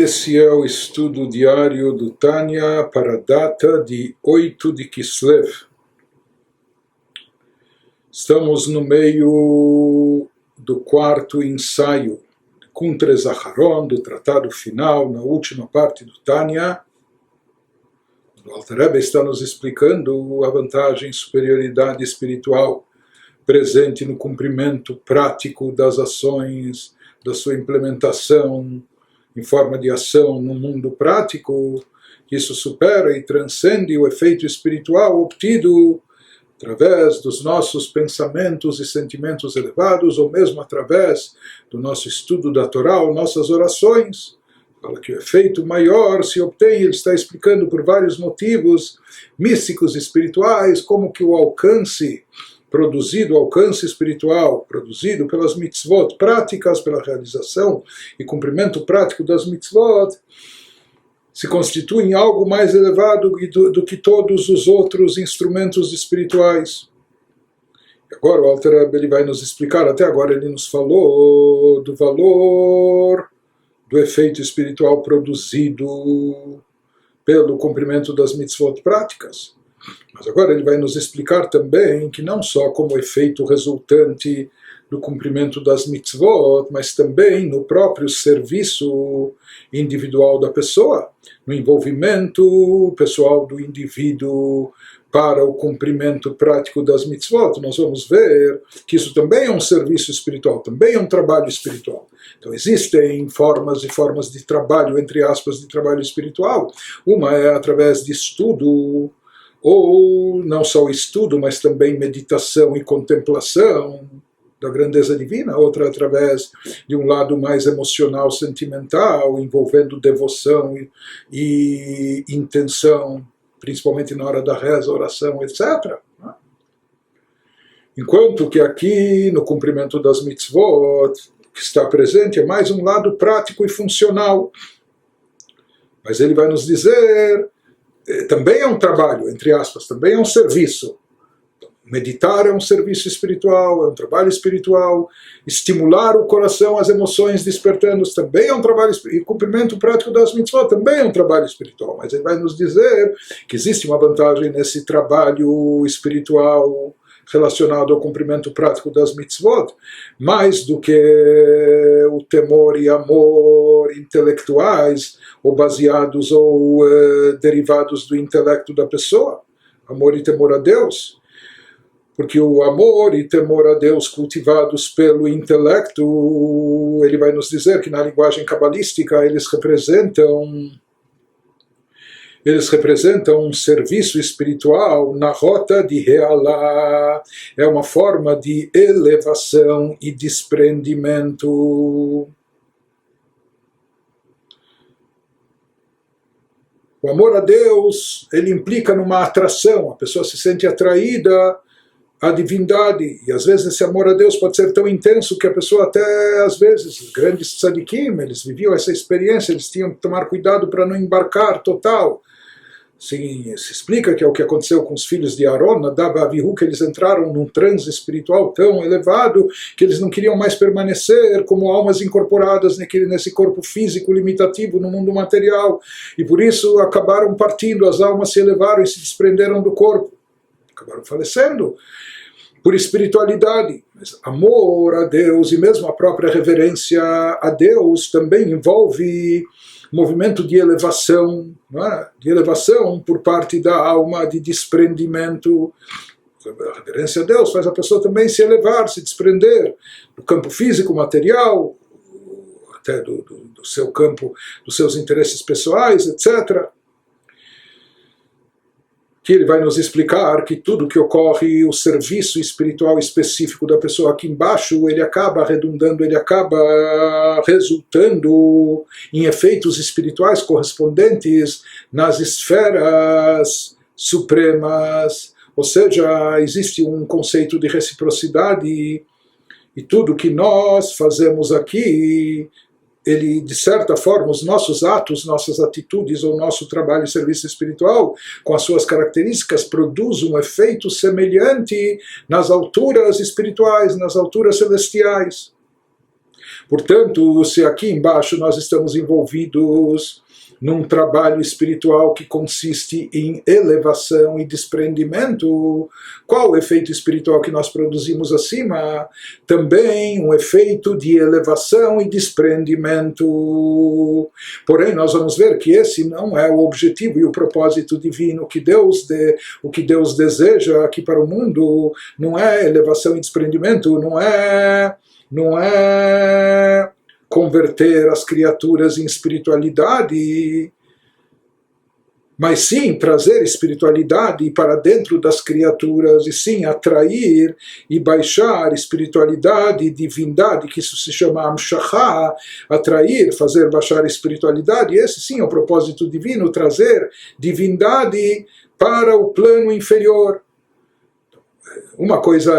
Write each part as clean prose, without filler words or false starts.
Esse é o estudo diário do Tânia para a data de 8 de Kislev. Estamos no meio do quarto ensaio, Kuntres Aharon, do tratado final, na última parte do Tânia. O Alter Rebbe está nos explicando a vantagem e superioridade espiritual presente no cumprimento prático das ações, da sua implementação em forma de ação no mundo prático, que isso supera e transcende o efeito espiritual obtido através dos nossos pensamentos e sentimentos elevados, ou mesmo através do nosso estudo da Torá, ou nossas orações. Fala que o efeito maior se obtém, ele está explicando por vários motivos místicos e espirituais, como que o alcance espiritual, produzido pelas mitzvot práticas, pela realização e cumprimento prático das mitzvot, se constitui em algo mais elevado do que todos os outros instrumentos espirituais. E agora o Alter Rebbe ele vai nos explicar, até agora ele nos falou do valor do efeito espiritual produzido pelo cumprimento das mitzvot práticas. Mas agora ele vai nos explicar também que não só como efeito resultante do cumprimento das mitzvot, mas também no próprio serviço individual da pessoa, no envolvimento pessoal do indivíduo para o cumprimento prático das mitzvot. Nós vamos ver que isso também é um serviço espiritual, também é um trabalho espiritual. Então existem formas e formas de trabalho, entre aspas, de trabalho espiritual. Uma é através de estudo, ou não só o estudo, mas também meditação e contemplação da grandeza divina, outra através de um lado mais emocional, sentimental, envolvendo devoção e intenção, principalmente na hora da reza, oração, etc. Enquanto que aqui, no cumprimento das mitzvot, o que está presente é mais um lado prático e funcional. Mas ele vai nos dizer, também é um trabalho, entre aspas, também é um serviço. Meditar é um serviço espiritual, é um trabalho espiritual. Estimular o coração, as emoções, despertando também é um trabalho espiritual. E cumprimento prático das mitzvot também é um trabalho espiritual. Mas ele vai nos dizer que existe uma vantagem nesse trabalho espiritual relacionado ao cumprimento prático das mitzvot, mais do que o temor e amor intelectuais, ou baseados ou derivados do intelecto da pessoa, amor e temor a Deus. Porque o amor e temor a Deus cultivados pelo intelecto, ele vai nos dizer que na linguagem cabalística eles representam um serviço espiritual na rota de Realá. É uma forma de elevação e desprendimento. O amor a Deus, ele implica numa atração. A pessoa se sente atraída à divindade. E às vezes esse amor a Deus pode ser tão intenso que a pessoa até, às vezes, os grandes tzadikim, eles viviam essa experiência, eles tinham que tomar cuidado para não embarcar total. Sim, se explica que é o que aconteceu com os filhos de Aaron, Nadab e Avihu, que eles entraram num transe espiritual tão elevado que eles não queriam mais permanecer como almas incorporadas nesse corpo físico limitativo no mundo material, e por isso acabaram partindo, as almas se elevaram e se desprenderam do corpo, acabaram falecendo por espiritualidade. Mas amor a Deus e mesmo a própria reverência a Deus também envolve movimento de elevação, não é? De elevação por parte da alma, de desprendimento. A reverência a Deus faz a pessoa também se elevar, se desprender do campo físico, material, até do seu campo, dos seus interesses pessoais, etc. Que ele vai nos explicar que tudo que ocorre, o serviço espiritual específico da pessoa aqui embaixo, ele acaba redundando, ele acaba resultando em efeitos espirituais correspondentes nas esferas supremas. Ou seja, existe um conceito de reciprocidade e tudo que nós fazemos aqui, ele, de certa forma, os nossos atos, nossas atitudes ou nosso trabalho e serviço espiritual, com as suas características, produz um efeito semelhante nas alturas espirituais, nas alturas celestiais. Portanto, se aqui embaixo nós estamos envolvidos num trabalho espiritual que consiste em elevação e desprendimento, qual o efeito espiritual que nós produzimos acima? Também um efeito de elevação e desprendimento. Porém, nós vamos ver que esse não é o objetivo e o propósito divino o que Deus deseja aqui para o mundo. Não é elevação e desprendimento, não é converter as criaturas em espiritualidade, mas sim trazer espiritualidade para dentro das criaturas, e sim atrair e baixar espiritualidade e divindade, que isso se chama Amshachá, atrair, fazer baixar espiritualidade. Esse sim é o propósito divino, trazer divindade para o plano inferior. Uma coisa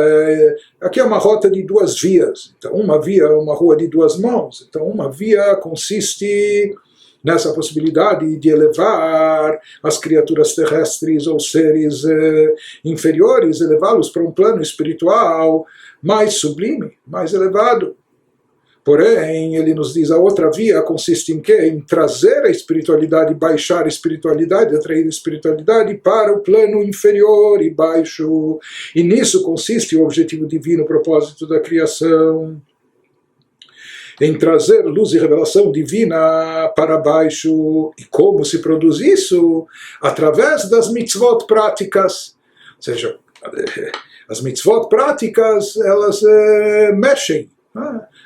aqui é uma rota de duas vias. Então, uma via é uma rua de duas mãos. Então, uma via consiste nessa possibilidade de elevar as criaturas terrestres ou seres inferiores, elevá-los para um plano espiritual mais sublime, mais elevado. Porém, ele nos diz, a outra via consiste em quê? Em trazer a espiritualidade, baixar a espiritualidade, atrair a espiritualidade para o plano inferior e baixo. E nisso consiste o objetivo divino, o propósito da criação. Em trazer luz e revelação divina para baixo. E como se produz isso? Através das mitzvot práticas. Ou seja, as mitzvot práticas, elas mexem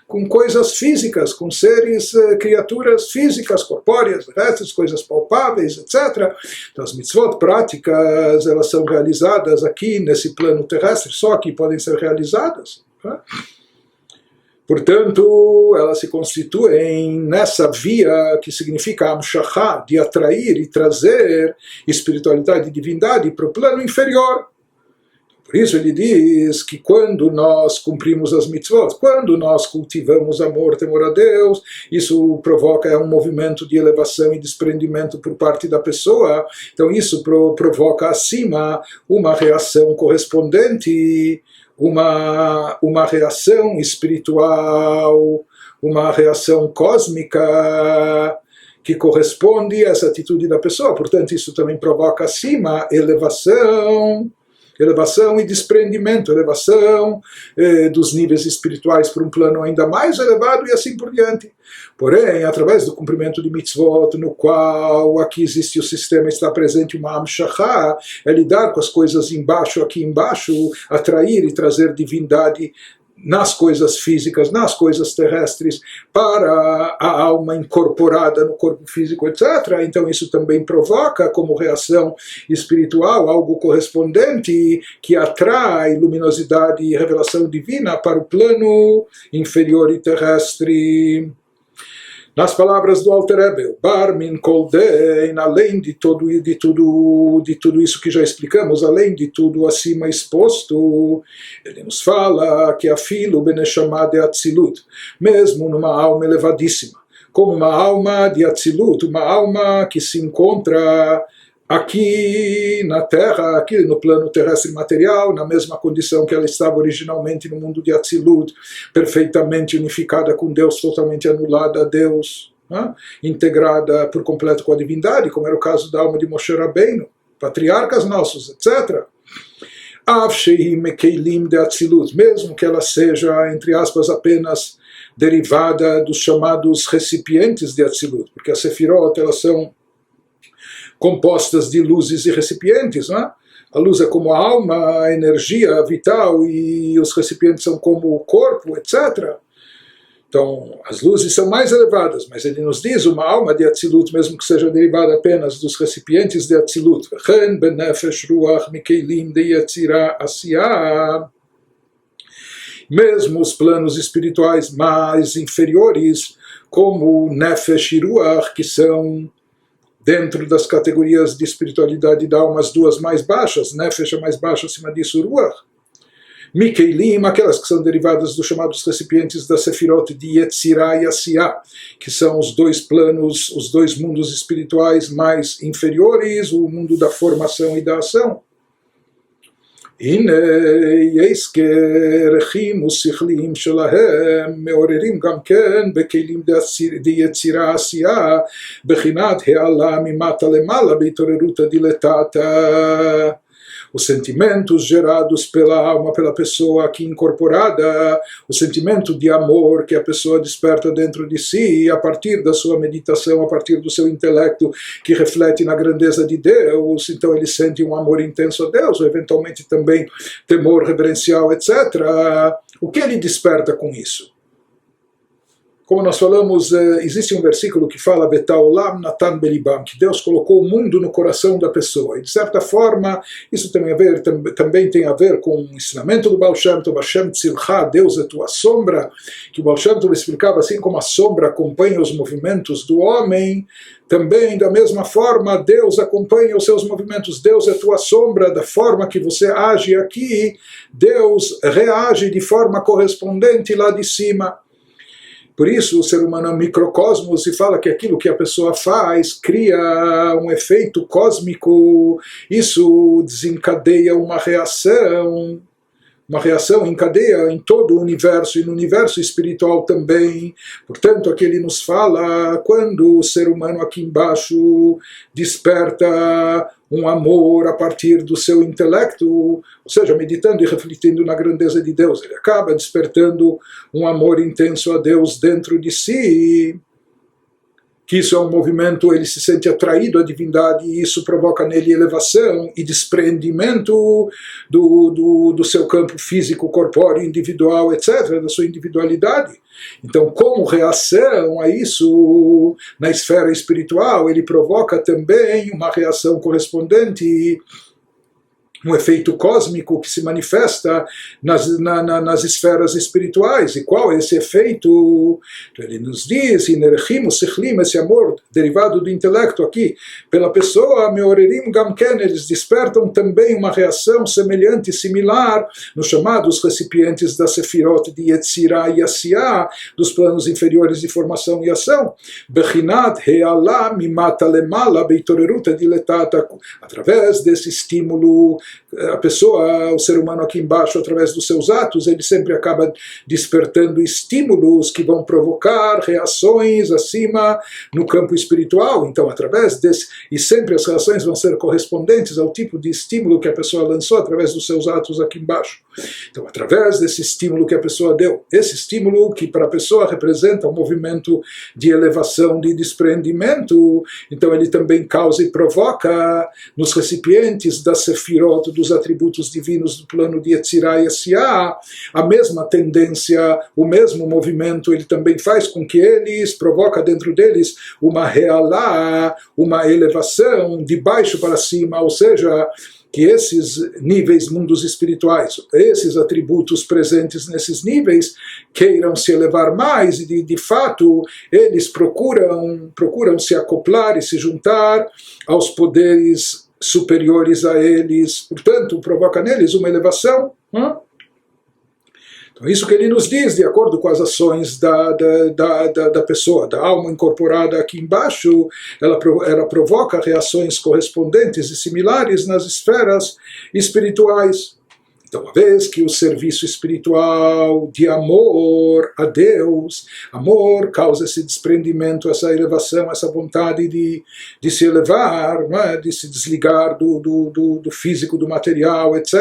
com coisas físicas, com seres, criaturas físicas, corpóreas, terrestres, coisas palpáveis, etc. Então as mitzvot práticas, elas são realizadas aqui nesse plano terrestre, só aqui podem ser realizadas. Portanto, elas se constituem nessa via que significa Amshachá, de atrair e trazer espiritualidade e divindade para o plano inferior. Por isso ele diz que quando nós cumprimos as mitzvot, quando nós cultivamos amor, temor a Deus, isso provoca um movimento de elevação e desprendimento por parte da pessoa. Então isso provoca acima uma reação correspondente, uma reação espiritual, uma reação cósmica que corresponde a essa atitude da pessoa. Portanto, isso também provoca acima elevação e desprendimento, elevação dos níveis espirituais para um plano ainda mais elevado e assim por diante. Porém, através do cumprimento de mitzvot, no qual aqui existe o sistema, está presente uma amshachá, é lidar com as coisas embaixo, aqui embaixo, atrair e trazer divindade nas coisas físicas, nas coisas terrestres, para a alma incorporada no corpo físico, etc. Então isso também provoca, como reação espiritual, algo correspondente que atrai luminosidade e revelação divina para o plano inferior e terrestre. Nas palavras do Alter Rebbe, Barmin Koldein, além de tudo isso que já explicamos, além de tudo acima exposto, ele nos fala que afilo beneshama de Atzilut, mesmo numa alma elevadíssima, como uma alma de Atzilut, uma alma que se encontra aqui na Terra, aqui no plano terrestre material, na mesma condição que ela estava originalmente no mundo de Atzilut, perfeitamente unificada com Deus, totalmente anulada a Deus, integrada por completo com a divindade, como era o caso da alma de Moshe Rabbeinu, patriarcas nossos, etc. Mesmo que ela seja, entre aspas, apenas derivada dos chamados recipientes de Atzilut, porque as Sefirot, elas são compostas de luzes e recipientes, não é? A luz é como a alma, a energia vital, e os recipientes são como o corpo, etc. Então, as luzes são mais elevadas, mas ele nos diz uma alma de Atzilut, mesmo que seja derivada apenas dos recipientes de Atzilut. Mesmo os planos espirituais mais inferiores, como Nefesh e Ruach, que são dentro das categorias de espiritualidade da alma, as duas mais baixas, Nefesh a mais baixa, acima disso Ruach. Mikeilim, aquelas que são derivadas dos chamados recipientes da Sefirot de Yetzirah e Asiyah, que são os dois planos, os dois mundos espirituais mais inferiores, o mundo da formação e da ação. הנה יש כרכים ושכליים שלהם מעוררים גם כן בכלים דיצירה עשייה בחינת העלה ממטה למעלה בהתעוררות הדילטata. Os sentimentos gerados pela alma, pela pessoa aqui incorporada, o sentimento de amor que a pessoa desperta dentro de si, a partir da sua meditação, a partir do seu intelecto que reflete na grandeza de Deus, então ele sente um amor intenso a Deus, ou eventualmente também temor reverencial, etc. O que ele desperta com isso? Como nós falamos, existe um versículo que fala Betaolam Natan Belibam, que Deus colocou o mundo no coração da pessoa. E de certa forma, isso também tem a ver com o ensinamento do Baal Shem Tov, Hashem Tzilcha, Deus é tua sombra, que o Baal Shem Tov explicava assim como a sombra acompanha os movimentos do homem, também da mesma forma Deus acompanha os seus movimentos, Deus é tua sombra, da forma que você age aqui, Deus reage de forma correspondente lá de cima. Por isso o ser humano é um microcosmos e fala que aquilo que a pessoa faz cria um efeito cósmico, isso desencadeia uma reação em cadeia em todo o universo e no universo espiritual também. Portanto, aqui ele nos fala quando o ser humano aqui embaixo desperta um amor a partir do seu intelecto, ou seja, meditando e refletindo na grandeza de Deus, ele acaba despertando um amor intenso a Deus dentro de si, que isso é um movimento, ele se sente atraído à divindade e isso provoca nele elevação e desprendimento do seu campo físico, corpóreo, individual, etc., da sua individualidade. Então, como reação a isso, na esfera espiritual, ele provoca também uma reação correspondente, um efeito cósmico que se manifesta nas esferas espirituais. E qual é esse efeito? Ele nos diz, esse amor derivado do intelecto aqui, pela pessoa, meorerim gamken, eles despertam também uma reação semelhante, similar, nos chamados recipientes da Sefirot de Yetzirah e Asiyah, dos planos inferiores de formação e ação, bechinat he'ala mimata lemala beitorerut diletata, através desse estímulo, a pessoa, o ser humano aqui embaixo, através dos seus atos, ele sempre acaba despertando estímulos que vão provocar reações acima no campo espiritual. Então, através desse, e sempre as reações vão ser correspondentes ao tipo de estímulo que a pessoa lançou através dos seus atos aqui embaixo. Então, através desse estímulo que a pessoa deu, esse estímulo que para a pessoa representa um movimento de elevação, de desprendimento, então ele também causa e provoca nos recipientes da Sefirot, dos atributos divinos do plano de Yetzirah e Asiyah, a mesma tendência, o mesmo movimento, ele também faz com que eles, provoca dentro deles uma realá, uma elevação de baixo para cima, ou seja, que esses níveis, mundos espirituais, esses atributos presentes nesses níveis, queiram se elevar mais e de fato eles procuram se acoplar e se juntar aos poderes superiores a eles, portanto provoca neles uma elevação. Então isso que ele nos diz, de acordo com as ações da pessoa, da alma incorporada aqui embaixo, ela provoca reações correspondentes e similares nas esferas espirituais. Então, uma vez que o serviço espiritual de amor a Deus, amor causa esse desprendimento, essa elevação, essa vontade de se elevar, não é? De se desligar do físico, do material, etc.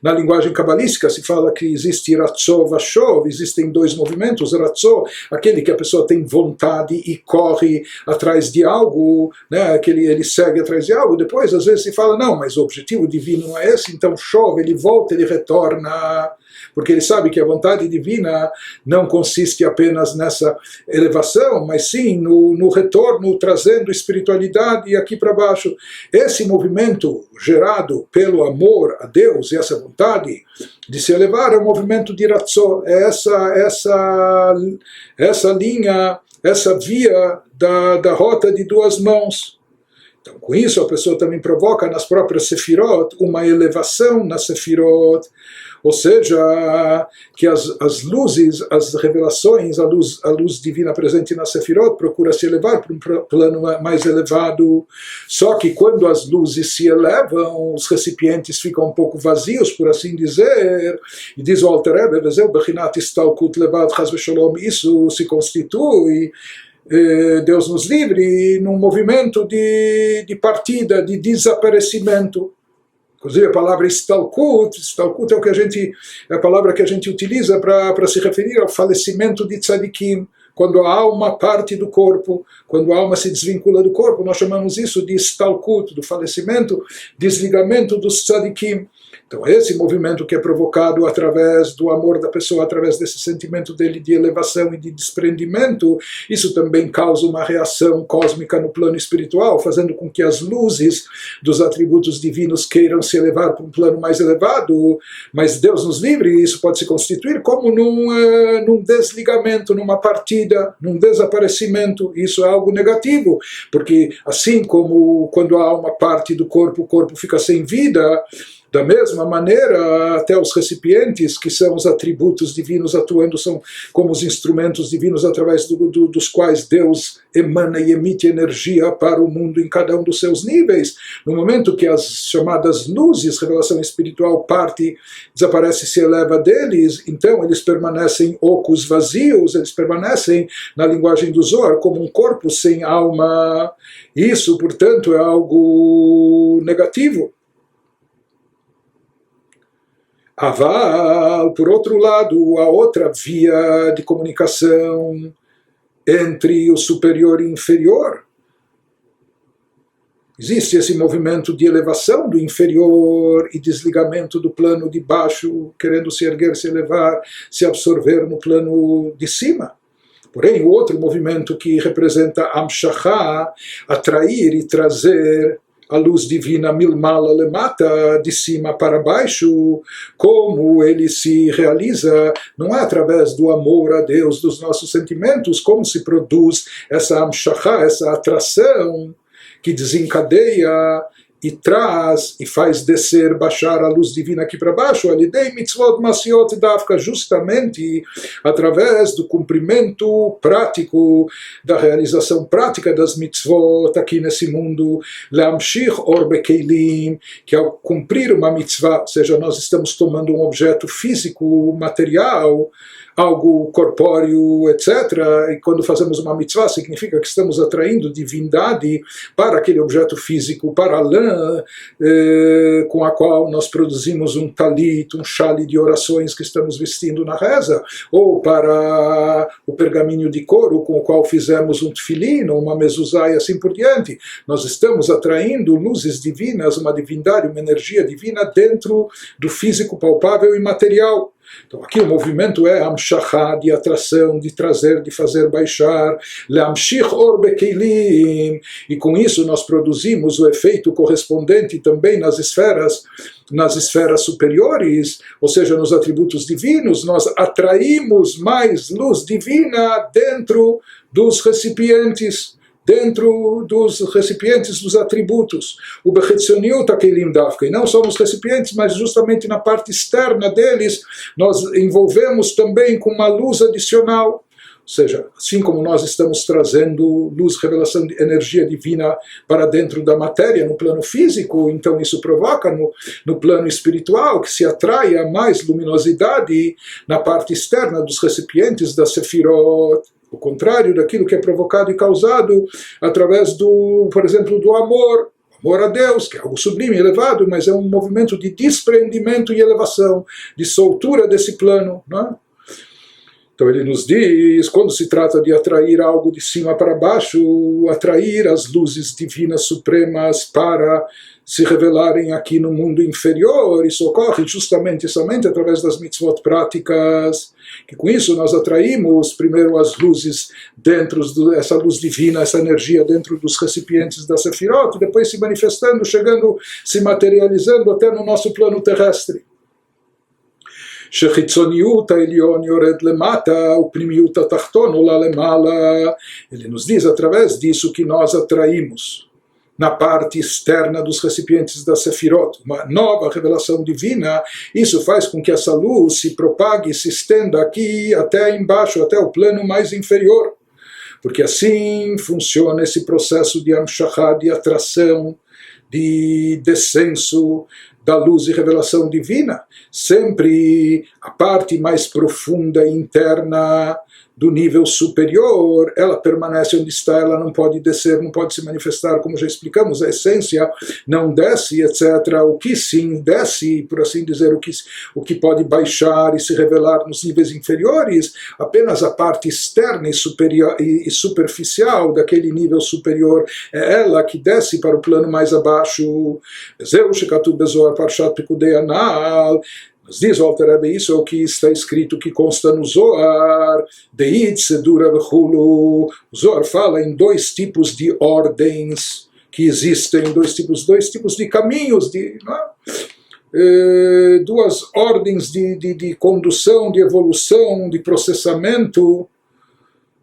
Na linguagem cabalística se fala que existe Ratzó Vashov, existem dois movimentos, Ratzó, aquele que a pessoa tem vontade e corre atrás de algo, né? Que ele segue atrás de algo, depois às vezes se fala, não, mas o objetivo divino não é esse, então chove, ele volta, ele retorna, porque ele sabe que a vontade divina não consiste apenas nessa elevação, mas sim no retorno, trazendo espiritualidade aqui para baixo. Esse movimento gerado pelo amor a Deus e essa vontade de se elevar é um movimento de Ratzó, é essa linha, essa via da rota de duas mãos. Então, com isso, a pessoa também provoca nas próprias Sefirot uma elevação nas Sefirot, ou seja, que as luzes, as revelações, a luz divina presente na Sefirot procura se elevar para um plano mais elevado. Só que quando as luzes se elevam, os recipientes ficam um pouco vazios, por assim dizer, e diz o Alter Rebbe, isso se constitui, Deus nos livre, num movimento de partida, de desaparecimento. Inclusive a palavra Istalkut é a palavra que a gente utiliza para se referir ao falecimento de tzadikim. Quando a alma parte do corpo, quando a alma se desvincula do corpo, nós chamamos isso de Istalkut, do falecimento, desligamento dos tzadikim. Então esse movimento que é provocado através do amor da pessoa, através desse sentimento dele de elevação e de desprendimento, isso também causa uma reação cósmica no plano espiritual, fazendo com que as luzes dos atributos divinos queiram se elevar para um plano mais elevado, mas Deus nos livre, isso pode se constituir como num desligamento, numa partida, num desaparecimento. Isso é algo negativo, porque assim como quando a alma parte do corpo, o corpo fica sem vida, da mesma maneira, até os recipientes, que são os atributos divinos atuando, são como os instrumentos divinos através dos quais Deus emana e emite energia para o mundo em cada um dos seus níveis. No momento que as chamadas luzes, revelação espiritual, parte, desaparece e se eleva deles, então eles permanecem ocos, vazios, eles permanecem, na linguagem do Zohar, como um corpo sem alma. Isso, portanto, é algo negativo. Aval, por outro lado, a outra via de comunicação entre o superior e o inferior. Existe esse movimento de elevação do inferior e desligamento do plano de baixo, querendo se erguer, se elevar, se absorver no plano de cima. Porém, o outro movimento que representa Amshachá, atrair e trazer a luz divina milmala lemata, de cima para baixo, como ele se realiza, não é através do amor a Deus, dos nossos sentimentos, como se produz essa amshachá, essa atração que desencadeia e traz e faz descer, baixar a luz divina aqui para baixo, alidei mitzvot masiot dafka, justamente através do cumprimento prático, da realização prática das mitzvot aqui nesse mundo, leamshich or bekeilim, que ao cumprir uma mitzvah, ou seja, nós estamos tomando um objeto físico, material, algo corpóreo, etc. E quando fazemos uma mitzvah, significa que estamos atraindo divindade para aquele objeto físico, para a lã com a qual nós produzimos um talit, um chale de orações que estamos vestindo na reza, ou para o pergaminho de couro com o qual fizemos um tefilin, ou uma mezuzá e assim por diante. Nós estamos atraindo luzes divinas, uma divindade, uma energia divina dentro do físico palpável e material. Então aqui o movimento é amshachá, de atração, de trazer, de fazer baixar, leamshich or bekeilim, e com isso nós produzimos o efeito correspondente também nas esferas superiores, ou seja, nos atributos divinos, nós atraímos mais luz divina dentro dos recipientes, dos atributos. O Bechetzoniut Akelim Dafka, e não só nos recipientes, mas justamente na parte externa deles, nós envolvemos também com uma luz adicional. Ou seja, assim como nós estamos trazendo luz, revelação de energia divina para dentro da matéria, no plano físico, então isso provoca no plano espiritual que se atraia mais luminosidade na parte externa dos recipientes da Sefirot. O contrário daquilo que é provocado e causado através por exemplo, do amor a Deus, que é algo sublime, elevado, mas é um movimento de desprendimento e elevação, de soltura desse plano, não é? Então ele nos diz, quando se trata de atrair algo de cima para baixo, atrair as luzes divinas supremas para se revelarem aqui no mundo inferior, isso ocorre justamente somente através das mitzvot práticas, que com isso nós atraímos primeiro as luzes essa luz divina, essa energia dentro dos recipientes da Sefirot, depois se manifestando, chegando, se materializando até no nosso plano terrestre. שחיצוניות העליון יורד למטה ופנימיות התחתון עולה למעלה. Ele nos diz através disso que nós atraímos na parte externa dos recipientes da Sefirot, uma nova revelação divina. Isso faz com que essa luz se propague, se estenda aqui até embaixo, até o plano mais inferior, porque assim funciona esse processo de Amshachá, de atração, de descenso da luz e revelação divina. Sempre a parte mais profunda e interna do nível superior, ela permanece onde está, ela não pode descer, não pode se manifestar, como já explicamos, a essência não desce, etc. O que sim desce, por assim dizer, o que pode baixar e se revelar nos níveis inferiores, apenas a parte externa e, superior, e superficial daquele nível superior, é ela que desce para o plano mais abaixo. Zeu shekatuv bezohar parshat Pikudei Anal. Mas diz o Alter Rebbe, isso é o que está escrito, que consta no Zohar, Deit Sedura Vechulu. O Zohar fala em dois tipos de ordens que existem, dois tipos de caminhos, duas ordens de condução, de evolução, de processamento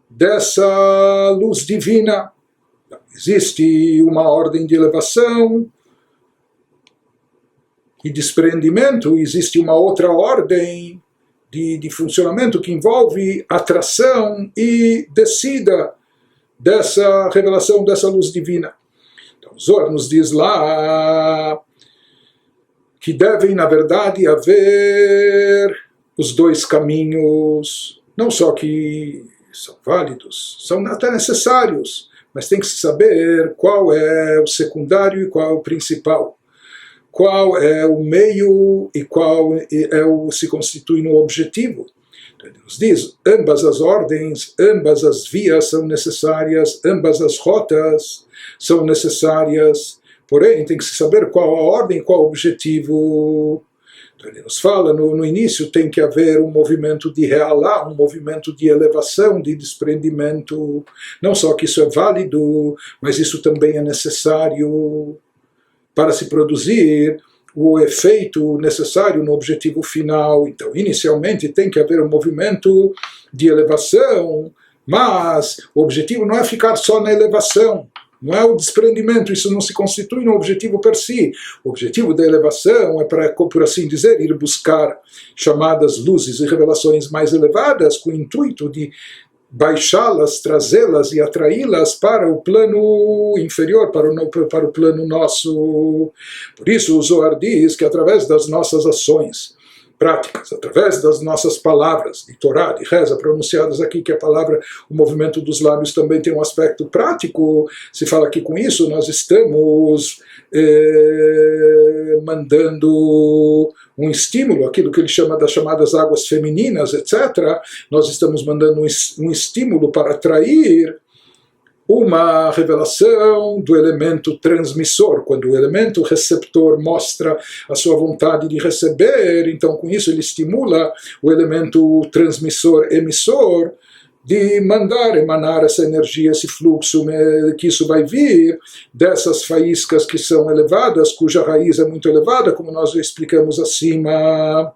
dessa luz divina. Existe uma ordem de elevação e desprendimento, existe uma outra ordem de funcionamento que envolve atração e descida dessa revelação, dessa luz divina. Então, Zohar nos diz lá que devem, na verdade, haver os dois caminhos, não só que são válidos, são até necessários, mas tem que se saber qual é o secundário e qual é o principal. Qual é o meio e qual se constitui no objetivo. Então, ele nos diz, ambas as ordens, ambas as vias são necessárias, ambas as rotas são necessárias, porém tem que se saber qual a ordem e qual o objetivo. Então, ele nos fala, no início tem que haver um movimento de realá, um movimento de elevação, de desprendimento. Não só que isso é válido, mas isso também é necessário para se produzir o efeito necessário no objetivo final. Então, inicialmente tem que haver um movimento de elevação, mas o objetivo não é ficar só na elevação, não é o desprendimento, isso não se constitui no objetivo per si. O objetivo da elevação é para, por assim dizer, ir buscar chamadas luzes e revelações mais elevadas, com o intuito de baixá-las, trazê-las e atraí-las para o plano inferior, para o plano nosso. Por isso o Zohar diz que através das nossas ações práticas, através das nossas palavras de Torá, de reza, pronunciadas aqui, que a palavra, o movimento dos lábios também tem um aspecto prático, se fala que com isso nós estamos mandando um estímulo, aquilo que ele chama das chamadas águas femininas, etc. Nós estamos mandando um estímulo para atrair uma revelação do elemento transmissor. Quando o elemento receptor mostra a sua vontade de receber, então com isso ele estimula o elemento transmissor emissor de mandar emanar essa energia, esse fluxo, que isso vai vir dessas faíscas que são elevadas, cuja raiz é muito elevada, como nós já explicamos acima.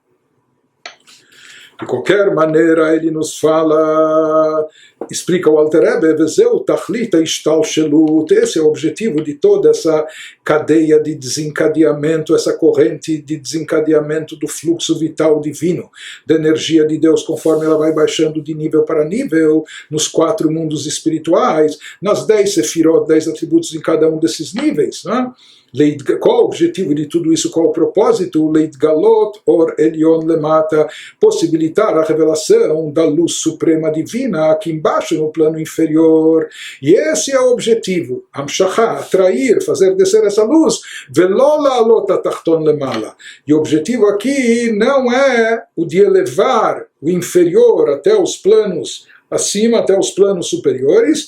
De qualquer maneira, ele nos fala, explica o Alter Rebbe, Vezeu tachlita ishtalshelut, esse é o objetivo de toda essa cadeia de desencadeamento, essa corrente de desencadeamento do fluxo vital divino, da energia de Deus, conforme ela vai baixando de nível para nível, nos 4 mundos espirituais, nas 10 sefirot, 10 atributos em cada um desses níveis, né? Qual o objetivo de tudo isso? Qual o propósito? Leitgalot or Elion Lemata, possibilitar a revelação da luz suprema divina aqui embaixo no plano inferior. E esse é o objetivo. Amshachá, atrair, fazer descer essa luz. Velola alota tachton lemala. E o objetivo aqui não é o de elevar o inferior até os planos acima, até os planos superiores.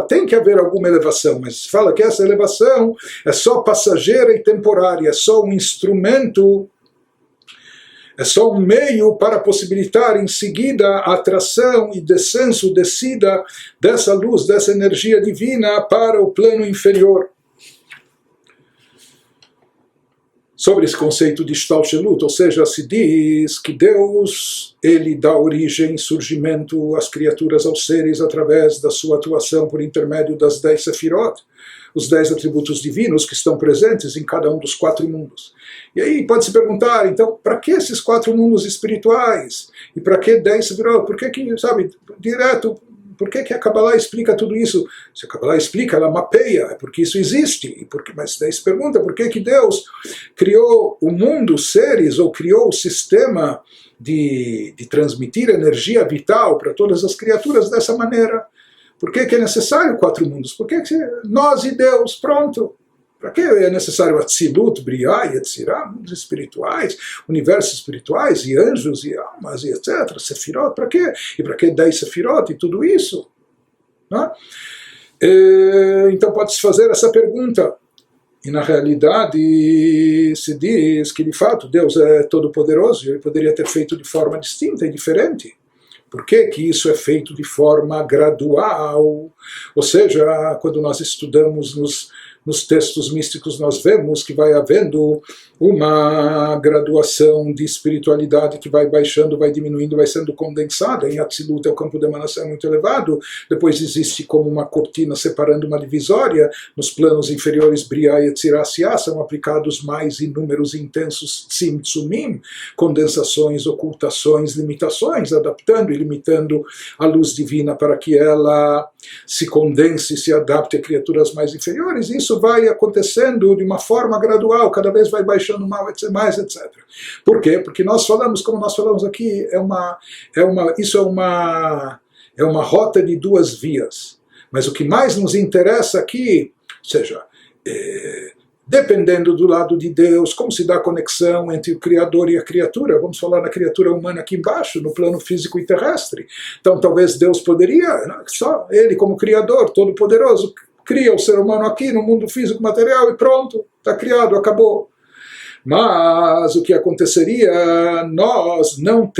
Tem que haver alguma elevação, mas se fala que essa elevação é só passageira e temporária, é só um instrumento, é só um meio para possibilitar em seguida a atração e descenso, descida dessa luz, dessa energia divina para o plano inferior. sobre esse conceito de Shtalshelut, ou seja, se diz que Deus, ele dá origem, surgimento às criaturas, aos seres, através da sua atuação por intermédio das 10 Sefirot, os 10 atributos divinos que estão presentes em cada um dos 4 mundos. E aí pode se perguntar, então, para que esses 4 mundos espirituais? E para que 10 Sefirot? Por que, sabe, direto... Por que a Kabbalah explica tudo isso? Se a Kabbalah explica, ela mapeia, é porque isso existe. Mas daí se pergunta por que Deus criou o mundo, os seres, ou criou o sistema de transmitir energia vital para todas as criaturas dessa maneira? Por que é necessário 4 mundos? Por que nós e Deus, pronto? Para que é necessário Atzilut, Briá e Yetzirá, mundos espirituais, universos espirituais, e anjos, e almas, e etc., Sefirot, para quê? E para que 10 Sefirot e tudo isso? Não é? Então pode-se fazer essa pergunta. E na realidade se diz que de fato Deus é todo-poderoso, e ele poderia ter feito de forma distinta e diferente. Por que isso é feito de forma gradual? Ou seja, quando nós estudamos nos textos místicos, nós vemos que vai havendo uma graduação de espiritualidade que vai baixando, vai diminuindo, vai sendo condensada. Em Atzilut, o campo de emanação é muito elevado. Depois existe como uma cortina separando uma divisória. Nos planos inferiores, Briá e Yetzirá são aplicados mais inúmeros e intensos tzimtzumim, condensações, ocultações, limitações, adaptando e limitando a luz divina para que ela se condense, se adapte a criaturas mais inferiores. Isso vai acontecendo de uma forma gradual, cada vez vai baixando mais, etc. Por quê? Porque nós falamos, como nós falamos aqui, isso é uma rota de 2 vias. Mas o que mais nos interessa aqui, ou seja, dependendo do lado de Deus, como se dá a conexão entre o Criador e a criatura. Vamos falar na criatura humana aqui embaixo, no plano físico e terrestre. Então talvez Deus poderia, só Ele como Criador, todo-poderoso, cria o ser humano aqui no mundo físico material e pronto, está criado, acabou. Mas o que aconteceria, nós não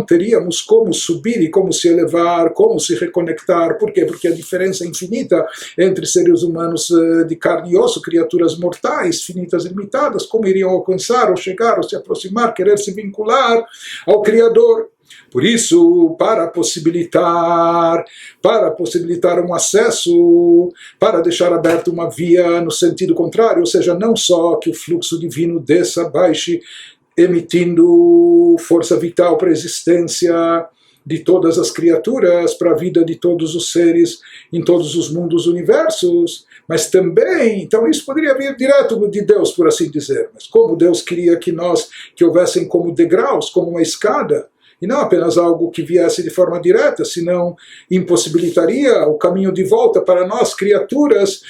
teríamos como subir e como se elevar, como se reconectar. Por quê? Porque a diferença é infinita entre seres humanos de carne e osso, criaturas mortais, finitas e limitadas, como iriam alcançar, ou chegar, ou se aproximar, querer se vincular ao Criador. Por isso, para possibilitar um acesso, para deixar aberta uma via no sentido contrário, ou seja, não só que o fluxo divino desça, baixe, emitindo força vital para a existência de todas as criaturas, para a vida de todos os seres em todos os mundos universos, mas também, então isso poderia vir direto de Deus, por assim dizer, mas como Deus queria que houvessem como degraus, como uma escada, e não apenas algo que viesse de forma direta, senão impossibilitaria o caminho de volta para nós, criaturas,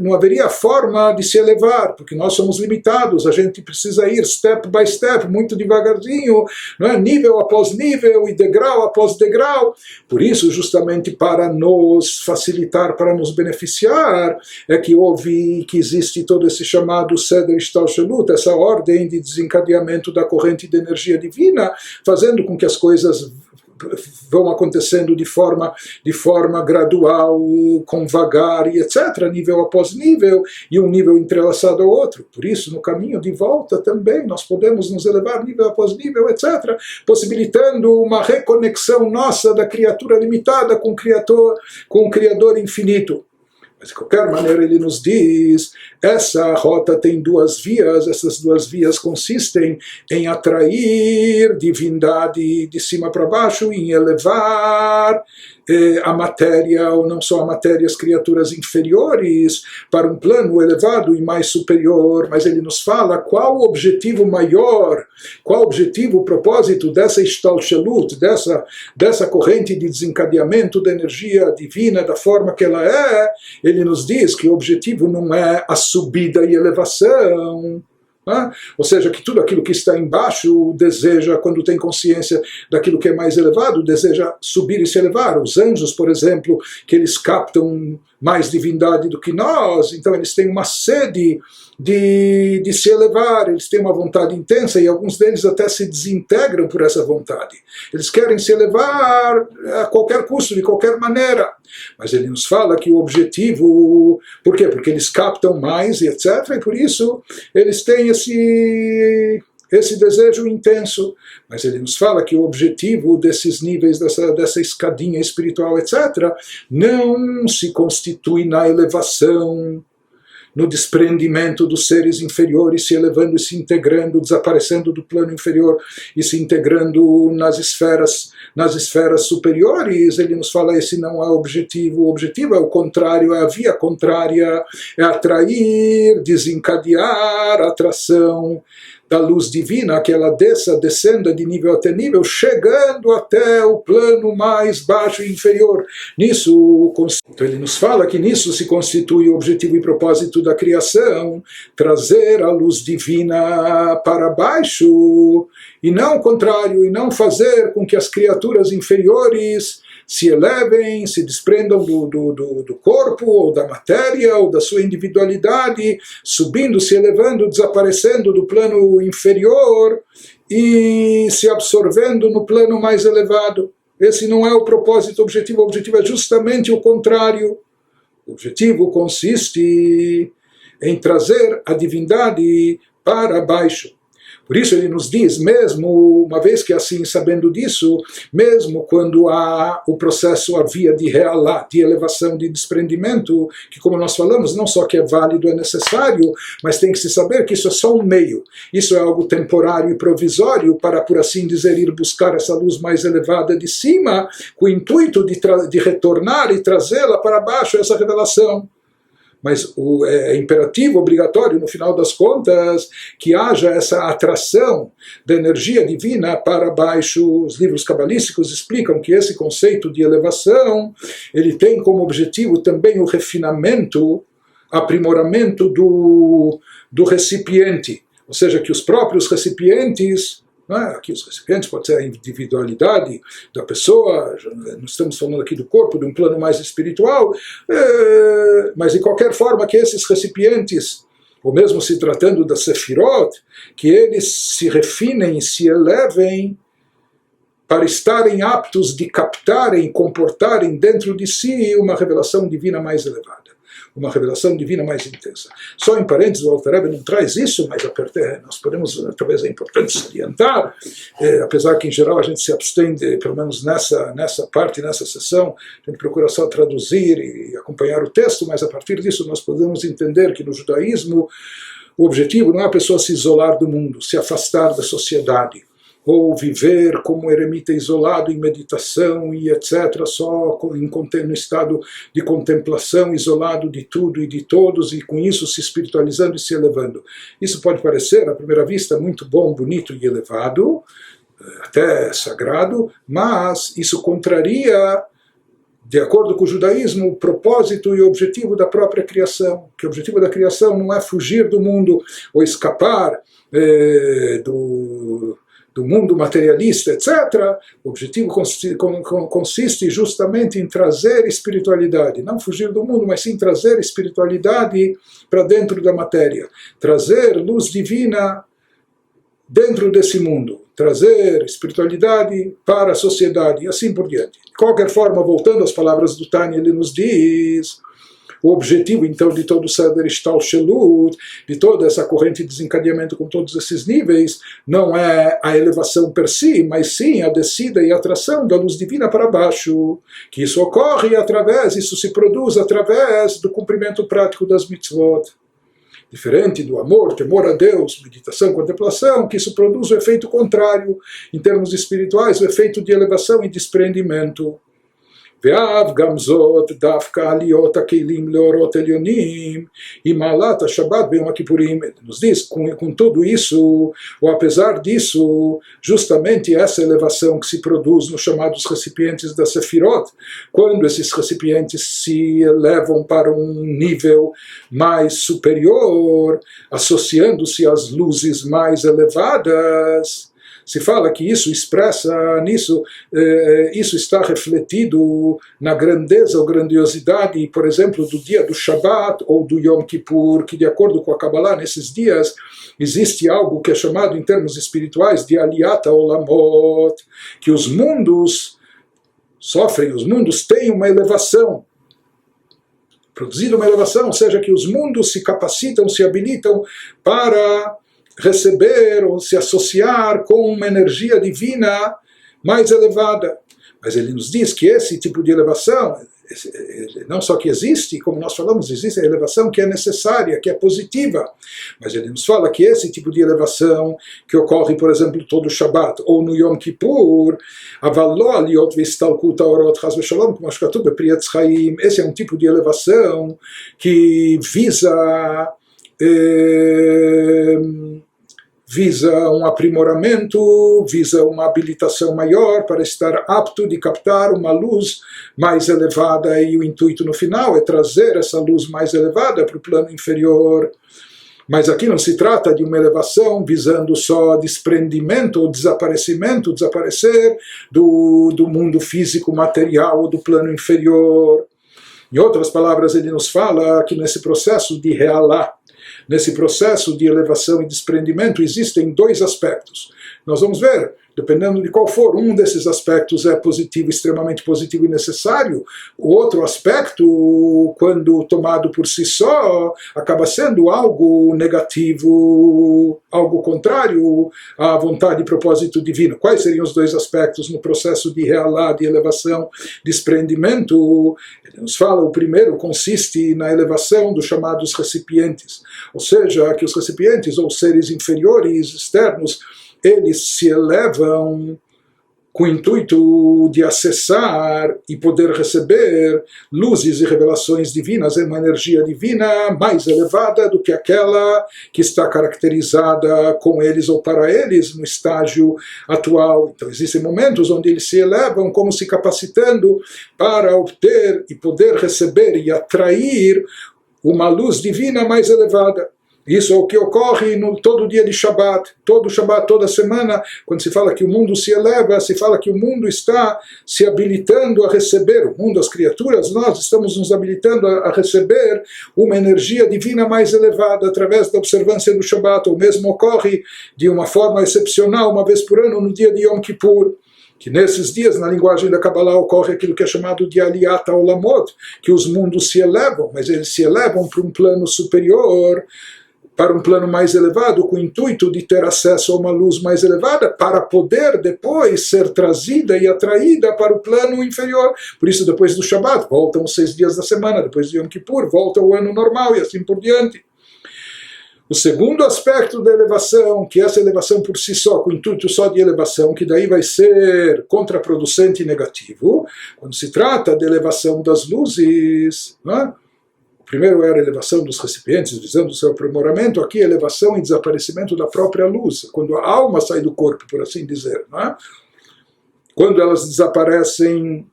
não haveria forma de se elevar, porque nós somos limitados, a gente precisa ir step by step, muito devagarzinho, não é? Nível após nível e degrau após degrau. Por isso, justamente para nos facilitar, para nos beneficiar, é que existe todo esse chamado Seder Shtalshelut, essa ordem de desencadeamento da corrente de energia divina, fazendo com que as coisas vão acontecendo de forma gradual, com vagar e etc., nível após nível, e um nível entrelaçado ao outro. Por isso, no caminho de volta também, nós podemos nos elevar nível após nível, etc., possibilitando uma reconexão nossa da criatura limitada com o Criador infinito. Mas, de qualquer maneira, ele nos diz, essa rota tem 2 vias, essas 2 vias consistem em atrair divindade de cima para baixo, em elevar a matéria, ou não só a matéria, as criaturas inferiores, para um plano elevado e mais superior. Mas ele nos fala qual o objetivo maior, qual o objetivo, o propósito dessa Shtalshelut, dessa corrente de desencadeamento da energia divina, da forma que ela é. Ele nos diz que o objetivo não é a subida e elevação, ou seja, que tudo aquilo que está embaixo deseja, quando tem consciência daquilo que é mais elevado, deseja subir e se elevar. Os anjos, por exemplo, que eles captam mais divindade do que nós, então eles têm uma sede de se elevar, eles têm uma vontade intensa e alguns deles até se desintegram por essa vontade. Eles querem se elevar a qualquer custo, de qualquer maneira. Mas ele nos fala que o objetivo... Por quê? Porque eles captam mais e etc. E por isso eles têm esse desejo intenso, mas ele nos fala que o objetivo desses níveis, dessa escadinha espiritual, etc., não se constitui na elevação, no desprendimento dos seres inferiores, se elevando e se integrando, desaparecendo do plano inferior e se integrando nas esferas superiores. Ele nos fala, esse não é o objetivo é o contrário, é a via contrária, é atrair, desencadear a atração da luz divina, que ela descenda de nível até nível, chegando até o plano mais baixo e inferior. Então ele nos fala que nisso se constitui o objetivo e propósito da criação, trazer a luz divina para baixo, e não o contrário, e não fazer com que as criaturas inferiores se elevem, se desprendam do corpo, ou da matéria, ou da sua individualidade, subindo, se elevando, desaparecendo do plano inferior e se absorvendo no plano mais elevado. Esse não é o propósito, o objetivo é justamente o contrário. O objetivo consiste em trazer a divindade para baixo. Por isso ele nos diz, mesmo uma vez que assim, sabendo disso, mesmo quando há o processo, a via de realá, de elevação, de desprendimento, que como nós falamos, não só que é válido, é necessário, mas tem que se saber que isso é só um meio. Isso é algo temporário e provisório para, por assim dizer, ir buscar essa luz mais elevada de cima, com o intuito de retornar e trazê-la para baixo, essa revelação. Mas é imperativo, obrigatório, no final das contas, que haja essa atração da energia divina para baixo. Os livros cabalísticos explicam que esse conceito de elevação, ele tem como objetivo também o refinamento, aprimoramento do recipiente. Ou seja, que os próprios recipientes... Aqui os recipientes pode ser a individualidade da pessoa, nós estamos falando aqui do corpo, de um plano mais espiritual, mas de qualquer forma que esses recipientes, ou mesmo se tratando da Sefirot, que eles se refinem, se elevem para estarem aptos de captarem, comportarem dentro de si uma revelação divina mais elevada, uma revelação divina mais intensa. Só em parênteses, o Alter Rebbe não traz isso, mas nós podemos, talvez é importante salientar, apesar que em geral a gente se abstém, pelo menos nessa parte, nessa sessão, a gente procura só traduzir e acompanhar o texto, mas a partir disso nós podemos entender que no judaísmo o objetivo não é a pessoa se isolar do mundo, se afastar da sociedade, ou viver como eremita isolado em meditação e etc., só no estado de contemplação, isolado de tudo e de todos, e com isso se espiritualizando e se elevando. Isso pode parecer, à primeira vista, muito bom, bonito e elevado, até sagrado, mas isso contraria, de acordo com o judaísmo, o propósito e o objetivo da própria criação. Que o objetivo da criação não é fugir do mundo ou escapar do mundo materialista, etc., o objetivo consiste justamente em trazer espiritualidade, não fugir do mundo, mas sim trazer espiritualidade para dentro da matéria, trazer luz divina dentro desse mundo, trazer espiritualidade para a sociedade, e assim por diante. De qualquer forma, voltando às palavras do Tânia, ele nos diz... O objetivo, então, de todo o Seder Ishtalshelut, de toda essa corrente de desencadeamento com todos esses níveis, não é a elevação per si, mas sim a descida e a atração da luz divina para baixo, que isso ocorre isso se produz através do cumprimento prático das mitzvot. Diferente do amor, temor a Deus, meditação, contemplação, que isso produz o efeito contrário, em termos espirituais, o efeito de elevação e desprendimento. ואף גם זאת דווקא עליות הכלים לאורות עליונים עם מעלת השבת ביום הכיפורים. Nos diz, com tudo isso, ou apesar disso, justamente essa elevação que se produz nos chamados recipientes da Sefirot, quando esses recipientes se elevam para um nível mais superior, associando-se às luzes mais elevadas, se fala que isso expressa, isso está refletido na grandeza ou grandiosidade, por exemplo, do dia do Shabat ou do Yom Kippur, que de acordo com a Kabbalah, nesses dias, existe algo que é chamado em termos espirituais de Aliyat Olamot, que os mundos sofrem, os mundos têm uma elevação, produzindo uma elevação, ou seja, que os mundos se capacitam, se habilitam para receber ou se associar com uma energia divina mais elevada. Mas ele nos diz que esse tipo de elevação, não só que existe, como nós falamos, existe a elevação que é necessária, que é positiva, mas ele nos fala que esse tipo de elevação que ocorre, por exemplo, todo o Shabbat ou no Yom Kippur, esse é um tipo de elevação que visa um aprimoramento, visa uma habilitação maior para estar apto de captar uma luz mais elevada, e o intuito no final é trazer essa luz mais elevada para o plano inferior. Mas aqui não se trata de uma elevação visando só desprendimento ou desaparecimento, desaparecer do mundo físico material, do plano inferior. Em outras palavras, ele nos fala que nesse processo de realá, nesse processo de elevação e desprendimento, existem dois aspectos. Nós vamos ver, dependendo de qual for, um desses aspectos é positivo, extremamente positivo e necessário. O outro aspecto, quando tomado por si só, acaba sendo algo negativo, algo contrário à vontade e propósito divino. Quais seriam os dois aspectos no processo de realá, de elevação, desprendimento? Ele nos fala, o primeiro consiste na elevação dos chamados recipientes, ou seja, que os recipientes ou seres inferiores, externos, eles se elevam com o intuito de acessar e poder receber luzes e revelações divinas em uma energia divina mais elevada do que aquela que está caracterizada com eles ou para eles no estágio atual. Então existem momentos onde eles se elevam como se capacitando para obter e poder receber e atrair uma luz divina mais elevada. Isso é o que ocorre todo dia de Shabbat, todo Shabbat, toda semana, quando se fala que o mundo se eleva, se fala que o mundo está se habilitando a receber, o mundo, as criaturas, nós estamos nos habilitando a receber uma energia divina mais elevada através da observância do Shabbat. O mesmo ocorre de uma forma excepcional, uma vez por ano, no dia de Yom Kippur, que nesses dias, na linguagem da Kabbalah, ocorre aquilo que é chamado de Aliyat Olamot, que os mundos se elevam, mas eles se elevam para um plano superior, para um plano mais elevado, com o intuito de ter acesso a uma luz mais elevada, para poder depois ser trazida e atraída para o plano inferior. Por isso, depois do Shabbat, voltam os 6 dias da semana, depois de Yom Kippur, volta o ano normal e assim por diante. O segundo aspecto da elevação, que essa elevação por si só, com o intuito só de elevação, que daí vai ser contraproducente e negativo, quando se trata de elevação das luzes, né? Primeiro era a elevação dos recipientes, visando o seu aprimoramento, aqui a elevação e desaparecimento da própria luz, quando a alma sai do corpo, por assim dizer. Não é? Quando elas desaparecem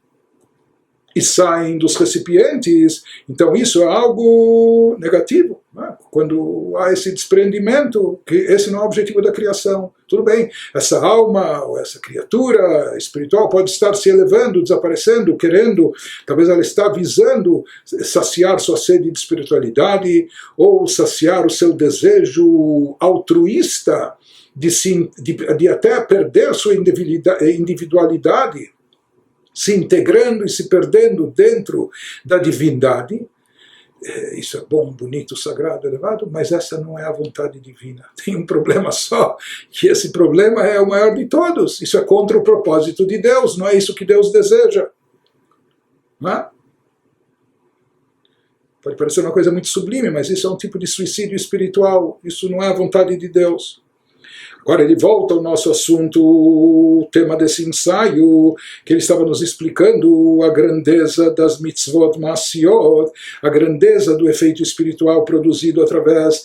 e saem dos recipientes, então isso é algo negativo. Não é? Quando há esse desprendimento, que esse não é o objetivo da criação. Tudo bem, essa alma ou essa criatura espiritual pode estar se elevando, desaparecendo, querendo, talvez ela está visando saciar sua sede de espiritualidade ou saciar o seu desejo altruísta de até perder sua individualidade, se integrando e se perdendo dentro da divindade. Isso é bom, bonito, sagrado, elevado, mas essa não é a vontade divina. Tem um problema só, que esse problema é o maior de todos. Isso é contra o propósito de Deus, não é isso que Deus deseja. Não é? Pode parecer uma coisa muito sublime, mas isso é um tipo de suicídio espiritual. Isso não é a vontade de Deus. Agora ele volta ao nosso assunto, o tema desse ensaio, que ele estava nos explicando a grandeza das mitzvot ma'asiot, a grandeza do efeito espiritual produzido através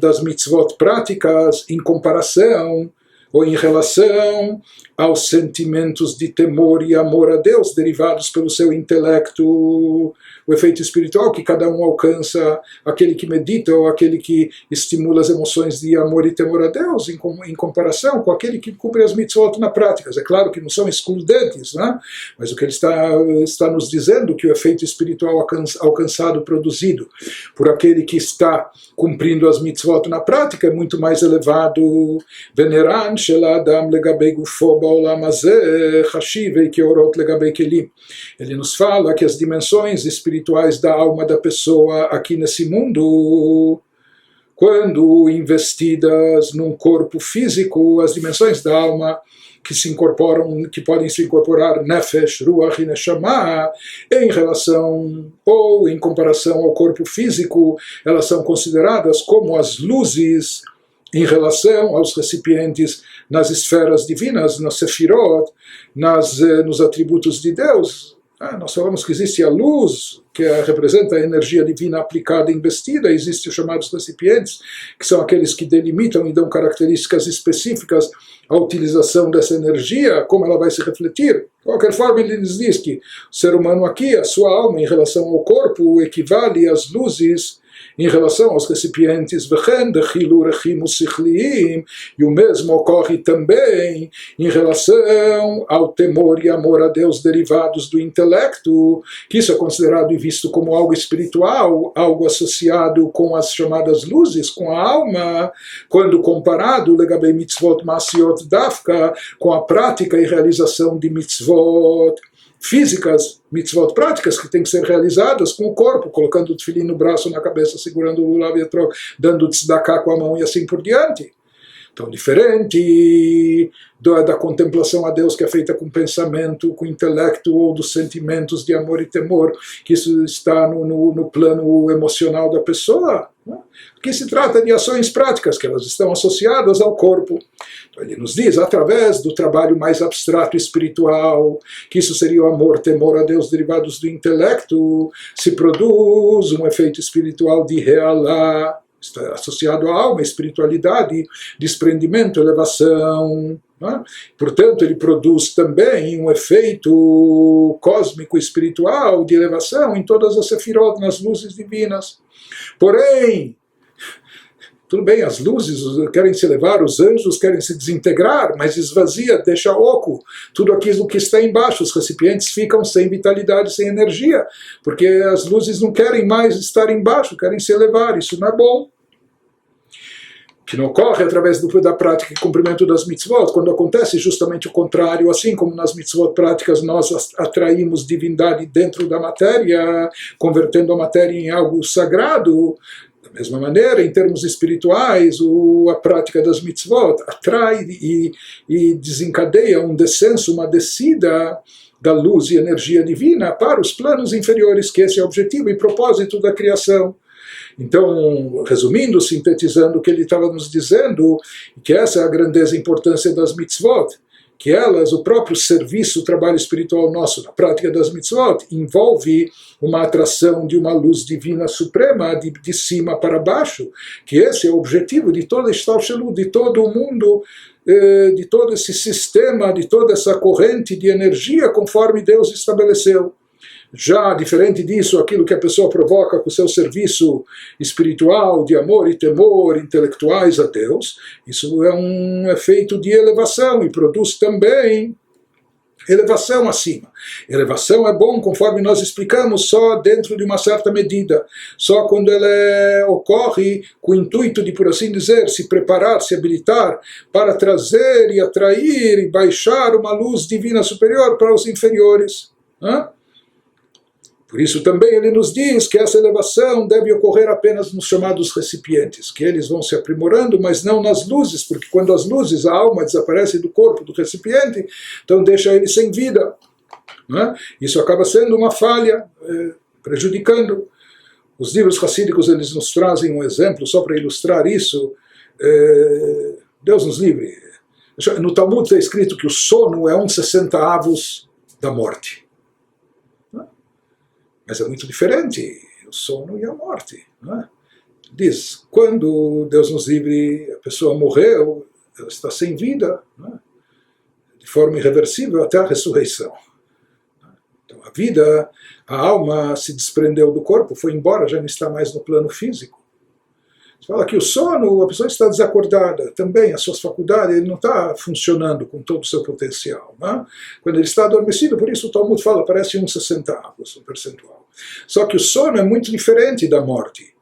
das mitzvot práticas, em comparação ou em relação aos sentimentos de temor e amor a Deus derivados pelo seu intelecto, o efeito espiritual que cada um alcança, aquele que medita ou aquele que estimula as emoções de amor e temor a Deus, em comparação com aquele que cumpre as mitzvot na prática. É claro que não são excludentes, né? Mas o que ele está nos dizendo, que o efeito espiritual alcançado, produzido por aquele que está cumprindo as mitzvot na prática, é muito mais elevado. Veneran shel adam legabei gufo ba'olam hazeh chashivei keorot legabei kelim. Ele nos fala que as dimensões espirituais da alma da pessoa aqui nesse mundo, quando investidas num corpo físico, as dimensões da alma que se incorporam, que podem se incorporar Nefesh, Ruach e Neshama, em relação ou em comparação ao corpo físico, elas são consideradas como as luzes em relação aos recipientes nas esferas divinas, nas Sefirot, nos atributos de Deus. Nós falamos que existe a luz, que representa a energia divina aplicada e investida, existem os chamados recipientes, que são aqueles que delimitam e dão características específicas à utilização dessa energia, como ela vai se refletir. De qualquer forma, ele nos diz que o ser humano aqui, a sua alma em relação ao corpo, equivale às luzes em relação aos recipientes, e o mesmo ocorre também em relação ao temor e amor a Deus derivados do intelecto, que isso é considerado e visto como algo espiritual, algo associado com as chamadas luzes, com a alma, quando comparado, legabei mitzvot masiot dafka, com a prática e realização de mitzvot físicas, mitzvot práticas que têm que ser realizadas com o corpo, colocando o tefilim no braço, na cabeça, segurando o lulav e a troca, dando tzedakah com a mão e assim por diante. Então, diferente da contemplação a Deus que é feita com pensamento, com intelecto ou dos sentimentos de amor e temor, que isso está no plano emocional da pessoa, né? Que se trata de ações práticas, que elas estão associadas ao corpo. Então, ele nos diz, através do trabalho mais abstrato espiritual, que isso seria o amor, temor a Deus derivados do intelecto, se produz um efeito espiritual de realá, está associado à alma, espiritualidade, desprendimento, elevação. Né? Portanto, ele produz também um efeito cósmico espiritual de elevação em todas as sefirot, nas luzes divinas. Porém, tudo bem, as luzes querem se elevar, os anjos querem se desintegrar, mas esvazia, deixa oco tudo aquilo que está embaixo. Os recipientes ficam sem vitalidade, sem energia, porque as luzes não querem mais estar embaixo, querem se elevar. Isso não é bom. Que não ocorre através da prática e cumprimento das mitzvot, quando acontece justamente o contrário, assim como nas mitzvot práticas nós atraímos divindade dentro da matéria, convertendo a matéria em algo sagrado. Da mesma maneira, em termos espirituais, a prática das mitzvot atrai e desencadeia um descenso, uma descida da luz e energia divina para os planos inferiores, que esse é o objetivo e propósito da criação. Então, resumindo, sintetizando o que ele estava nos dizendo, que essa é a grandeza e importância das mitzvot, que elas, o próprio serviço, o trabalho espiritual nosso, na prática das mitzvot, envolve uma atração de uma luz divina suprema, de cima para baixo, que esse é o objetivo de toda Shtalshelut, de todo o mundo, de todo esse sistema, de toda essa corrente de energia, conforme Deus estabeleceu. Já, diferente disso, aquilo que a pessoa provoca com o seu serviço espiritual, de amor e temor intelectuais a Deus, isso é um efeito de elevação e produz também elevação acima. Elevação é bom, conforme nós explicamos, só dentro de uma certa medida, só quando ela ocorre com o intuito de, por assim dizer, se preparar, se habilitar para trazer e atrair e baixar uma luz divina superior para os inferiores. Por isso também ele nos diz que essa elevação deve ocorrer apenas nos chamados recipientes, que eles vão se aprimorando, mas não nas luzes, porque quando as luzes, a alma desaparece do corpo do recipiente, então deixa ele sem vida. Isso acaba sendo uma falha, prejudicando. Os livros racídicos, eles nos trazem um exemplo, só para ilustrar isso. Deus nos livre. No Talmud está escrito que o sono é 1/60 da morte. Mas é muito diferente o sono e a morte. Diz, quando Deus nos livre, a pessoa morreu, ela está sem vida, de forma irreversível até a ressurreição. Então a vida, a alma se desprendeu do corpo, foi embora, já não está mais no plano físico. Você fala que o sono, a pessoa está desacordada, também as suas faculdades, ele não está funcionando com todo o seu potencial. Quando ele está adormecido, por isso o Talmud fala, parece 1/60, o percentual. Só que o sono é muito diferente da morte.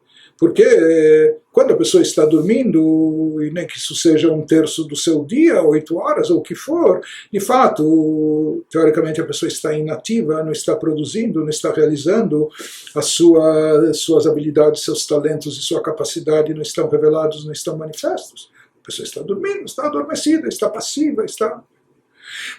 Porque quando a pessoa está dormindo, e nem que isso seja 1/3 do seu dia, 8 horas ou o que for, de fato, teoricamente a pessoa está inativa, não está produzindo, não está realizando as suas habilidades, seus talentos e sua capacidade não estão revelados, não estão manifestos. A pessoa está dormindo, está adormecida, está passiva, está...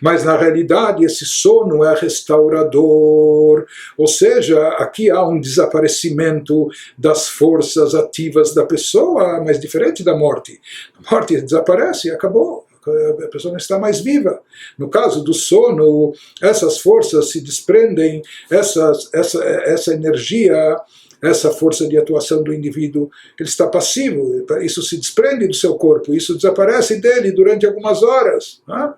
Mas na realidade esse sono é restaurador, ou seja, aqui há um desaparecimento das forças ativas da pessoa, mas diferente da morte. A morte desaparece e acabou, a pessoa não está mais viva. No caso do sono, essas forças se desprendem, essa energia, essa força de atuação do indivíduo, ele está passivo, isso se desprende do seu corpo, isso desaparece dele durante algumas horas, né?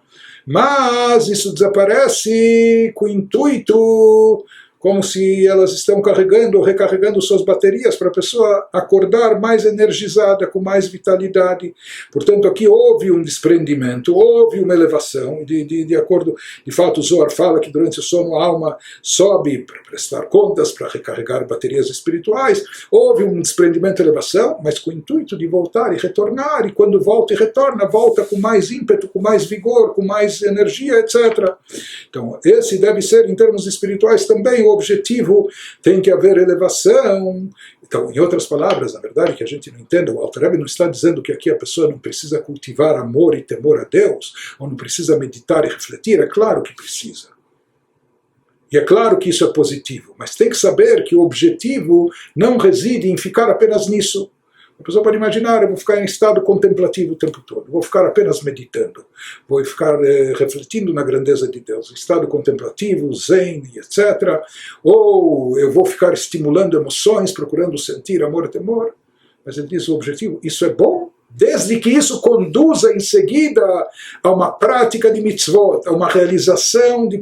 Mas isso desaparece com o intuito, como se elas estão carregando ou recarregando suas baterias para a pessoa acordar mais energizada, com mais vitalidade. Portanto, aqui houve um desprendimento, houve uma elevação, de acordo, de fato o Zohar fala que durante o sono a alma sobe para prestar contas, para recarregar baterias espirituais, houve um desprendimento e elevação, mas com o intuito de voltar e retornar, e quando volta e retorna, volta com mais ímpeto, com mais vigor, com mais energia, etc. Então, esse deve ser, em termos espirituais também, o objetivo, tem que haver elevação. Então, em outras palavras, na verdade, que a gente não entenda, o Alter Rebbe não está dizendo que aqui a pessoa não precisa cultivar amor e temor a Deus, ou não precisa meditar e refletir, é claro que precisa. E é claro que isso é positivo, mas tem que saber que o objetivo não reside em ficar apenas nisso. A pessoa pode imaginar, eu vou ficar em estado contemplativo o tempo todo, vou ficar apenas meditando, vou ficar refletindo na grandeza de Deus, estado contemplativo, zen, etc. Ou eu vou ficar estimulando emoções, procurando sentir amor e temor. Mas ele diz o objetivo, isso é bom, desde que isso conduza em seguida a uma prática de mitzvot, a uma realização de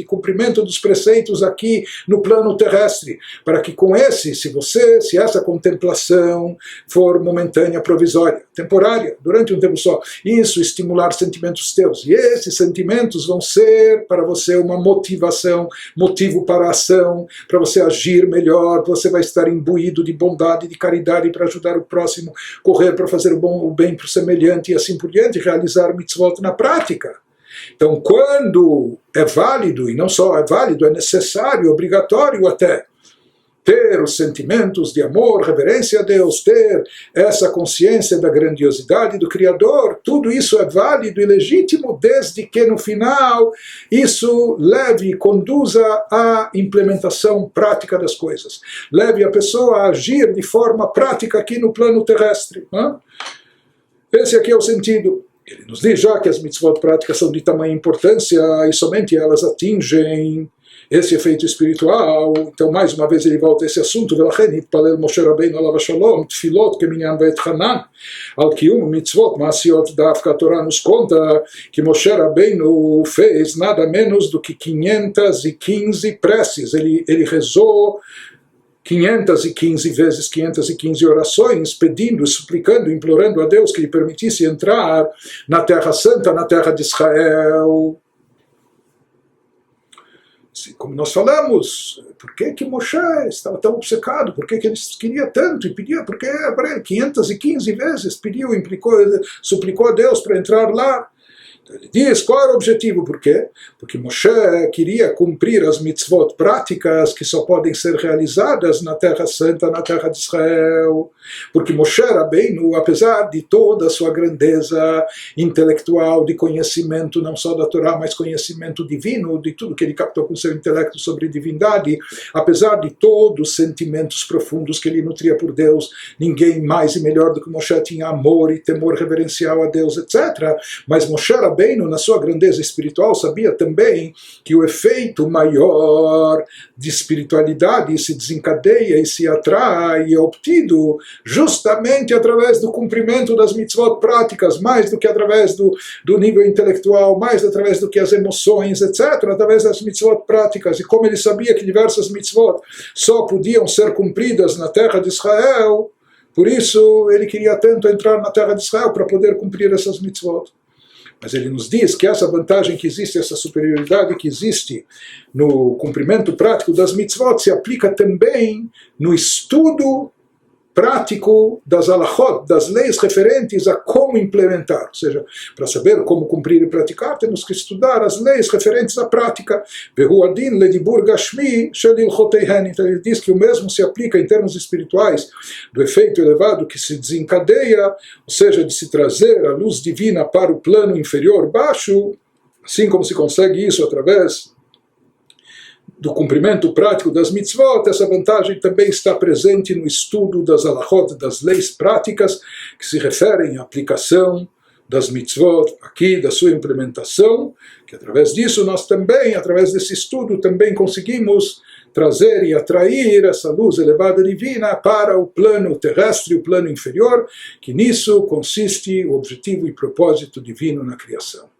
cumprimento dos preceitos aqui no plano terrestre, para que com se essa contemplação for momentânea, provisória, temporária, durante um tempo só, isso estimular sentimentos teus, e esses sentimentos vão ser para você uma motivação, motivo para a ação, para você agir melhor, você vai estar imbuído de bondade, de caridade para ajudar o próximo, correr para fazer o bem para o semelhante e assim por diante, realizar mitzvot na prática. Então, quando é válido, e não só é válido, é necessário, obrigatório até, ter os sentimentos de amor, reverência a Deus, ter essa consciência da grandiosidade do Criador, tudo isso é válido e legítimo, desde que no final isso leve e conduza à implementação prática das coisas. Leve a pessoa a agir de forma prática aqui no plano terrestre. Esse aqui é o sentido. Ele nos diz já que as mitzvot práticas são de tamanha importância e somente elas atingem esse efeito espiritual. Então, mais uma vez, ele volta a esse assunto. ולכן התפלל משה רבינו עליו השלום תפילות כמניין בית חנן על קיום מצוות מעשיות. דווקא התורה nos conta que Moshe Rabbeinu fez nada menos do que 515 preces. Ele rezou 515 vezes, 515 orações, pedindo, suplicando, implorando a Deus que lhe permitisse entrar na Terra Santa, na Terra de Israel. Como nós falamos, por que Moshe estava tão obcecado? Por que ele queria tanto e pedia? Porque 515 vezes pediu, suplicou a Deus para entrar lá. Ele diz, qual era o objetivo? Por quê? Porque Moshe queria cumprir as mitzvot práticas que só podem ser realizadas na Terra Santa, na Terra de Israel. Porque Moshe Rabbeinu, apesar de toda a sua grandeza intelectual, de conhecimento não só da Torá, mas conhecimento divino, de tudo que ele captou com seu intelecto sobre divindade, apesar de todos os sentimentos profundos que ele nutria por Deus, ninguém mais e melhor do que Moshe tinha amor e temor reverencial a Deus, etc. Mas Moshe Rabbeinu, na sua grandeza espiritual, sabia também que o efeito maior de espiritualidade se desencadeia e se atrai e é obtido justamente através do cumprimento das mitzvot práticas, mais do que através do nível intelectual, mais através do que as emoções, etc., através das mitzvot práticas. E como ele sabia que diversas mitzvot só podiam ser cumpridas na terra de Israel, por isso ele queria tanto entrar na terra de Israel para poder cumprir essas mitzvot. Mas ele nos diz que essa vantagem que existe, essa superioridade que existe no cumprimento prático das mitzvot se aplica também no estudo prático das alachot, das leis referentes a como implementar. Ou seja, para saber como cumprir e praticar, temos que estudar as leis referentes à prática. Vehu adin ledibur gashmi shel ilchoteihen. Então ele diz que o mesmo se aplica em termos espirituais do efeito elevado que se desencadeia, ou seja, de se trazer a luz divina para o plano inferior baixo, assim como se consegue isso através do cumprimento prático das mitzvot. Essa vantagem também está presente no estudo das alachot, das leis práticas, que se referem à aplicação das mitzvot, aqui, da sua implementação, que através disso nós também, através desse estudo, também conseguimos trazer e atrair essa luz elevada divina para o plano terrestre, o plano inferior, que nisso consiste o objetivo e propósito divino na criação.